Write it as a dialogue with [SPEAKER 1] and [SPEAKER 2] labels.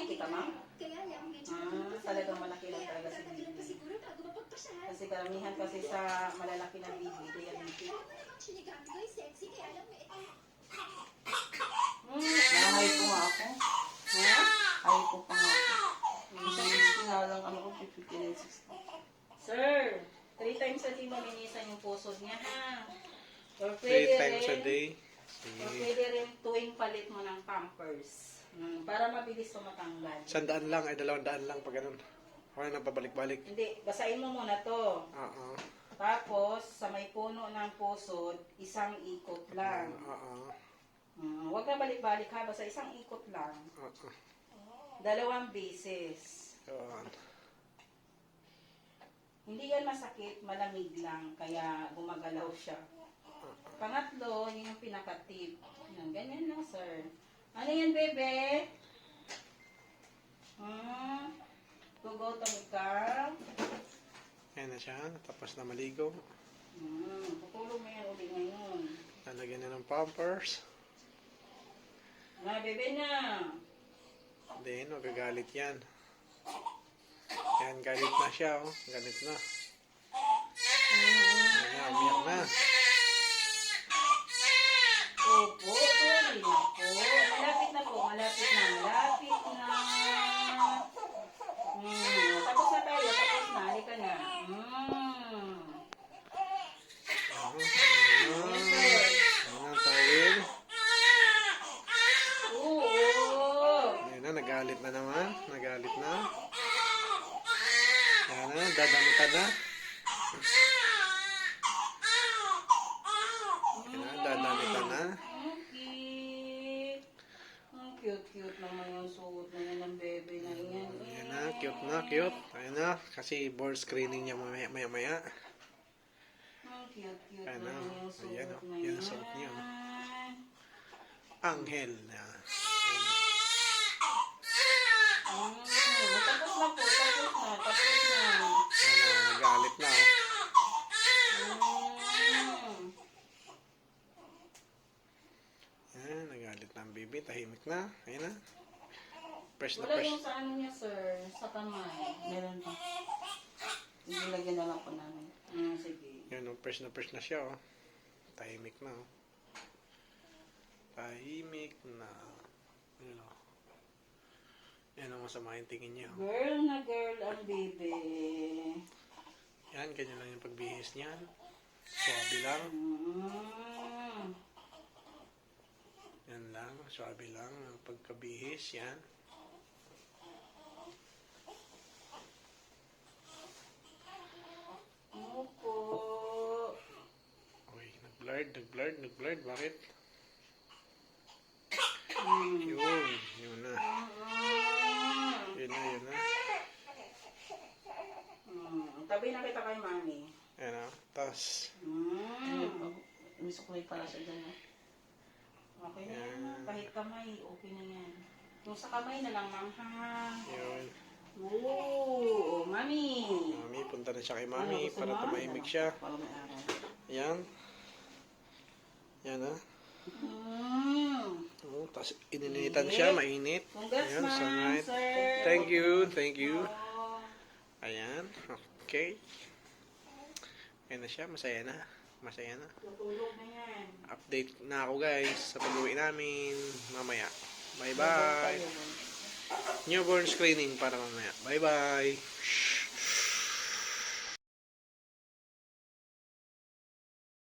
[SPEAKER 1] kita, ma'am? Talagang malaki lang talaga si Bibi. Kasi karamihan kasi sa malalaki na Bibi, diabetic. Nahay po nga ako. Ha? Hay po pa nga ako. Minsan 60 nga lang, ano ko, 59, 60. Sir, 3 times a day malinisan yung pusod niya, ha? Or
[SPEAKER 2] 3
[SPEAKER 1] pwede
[SPEAKER 2] times a
[SPEAKER 1] rin,
[SPEAKER 2] day.
[SPEAKER 1] or pwede rin tuwing palit mo ng Pampers. Para mabilis ito matanggal.
[SPEAKER 2] 100 lang, ay 200 lang pag ganun. Okay na, pabalik-balik.
[SPEAKER 1] Hindi, basahin mo muna to.
[SPEAKER 2] Oo.
[SPEAKER 1] Tapos, sa may puno ng pusod, isang ikot lang.
[SPEAKER 2] Oo.
[SPEAKER 1] Huwag na balik-balik ha, basta isang ikot lang.
[SPEAKER 2] Oo.
[SPEAKER 1] 2 beses.
[SPEAKER 2] Yun.
[SPEAKER 1] Hindi yan masakit, malamig lang, kaya gumagalaw siya. Pangatlo, yun yung pinaka-tip. Yan, ganyan lang, sir. Ano yan, bebe? Gugutom ka?
[SPEAKER 2] Ayan na siya. Tapos na maligo.
[SPEAKER 1] Tutulog mo yan uli ngayon.
[SPEAKER 2] Lalagyan na ng Pampers.
[SPEAKER 1] Bebe na.
[SPEAKER 2] Then, magagalit yan. Yan, galit na siya. Oh. Galit na. Ayan na, umiyak na.
[SPEAKER 1] Opo, tuloy na po. Malapit na po, malapit na. Tapos na tayo, tapos na. Halika na. Yes, sir.
[SPEAKER 2] Ayan, tawid.
[SPEAKER 1] Oo.
[SPEAKER 2] Ayan na, nagalit na naman. Nagalit na. Ayan na, dadamitan na. Ayan na, dadamitan na.
[SPEAKER 1] Ang cute naman yung suot na yan ng bebe na yan.
[SPEAKER 2] Ayan na, cute na, cute. Ayan na, kasi board screening niya maya-maya.
[SPEAKER 1] Ang cute
[SPEAKER 2] Ayan na,
[SPEAKER 1] naman yung suot
[SPEAKER 2] ayan
[SPEAKER 1] na
[SPEAKER 2] o,
[SPEAKER 1] yan.
[SPEAKER 2] yan ang suot niya. Anghel na.
[SPEAKER 1] Tapos na po, tapos na.
[SPEAKER 2] Ayan na, nagalit na. Ayan, nagalit na ang baby. Tahimik na. Ayan na. Fresh na
[SPEAKER 1] Wala
[SPEAKER 2] fresh.
[SPEAKER 1] yung sa ano niya, sir, sa kamay. Meron pa. Ilagyan na lang po namin. Sige.
[SPEAKER 2] Yan o, fresh na siya o. Tahimik na o. Tahimik na. Ayan o. Yan ang masama yung tingin niya o.
[SPEAKER 1] Girl na girl ang baby.
[SPEAKER 2] Yan, ganyan lang yung pagbihis niya. Swabe lang. Yan lang, swabe lang ang pagkabihis. Yan.
[SPEAKER 1] Opo.
[SPEAKER 2] Okay, nag-blurred. Bakit? Yun na. Yun na.
[SPEAKER 1] Tabi na kita kay mami.
[SPEAKER 2] Yan na. Tapos,
[SPEAKER 1] May suklay pala siya dyan. Okay na yan. Kahit kamay, okay na yan. Yung sa kamay na lang, ma'am, ha?
[SPEAKER 2] yun.
[SPEAKER 1] Oo, mami.
[SPEAKER 2] Mami, punta na siya kay mami
[SPEAKER 1] Gusto
[SPEAKER 2] para
[SPEAKER 1] mo?
[SPEAKER 2] tumahimik siya.
[SPEAKER 1] Para may araw.
[SPEAKER 2] Yan. Yan na. Tapos ininitan siya, mainit.
[SPEAKER 1] Congrats,
[SPEAKER 2] Ayan,
[SPEAKER 1] ma'am,
[SPEAKER 2] sunlight.
[SPEAKER 1] sir.
[SPEAKER 2] Thank you.
[SPEAKER 1] Oo.
[SPEAKER 2] Ayan, okay. Ayan na siya, masaya na.
[SPEAKER 1] Tutulog na yan.
[SPEAKER 2] Update na ako guys sa pag-uwi namin mamaya. Bye-bye. Newborn screening para mamaya. Bye-bye.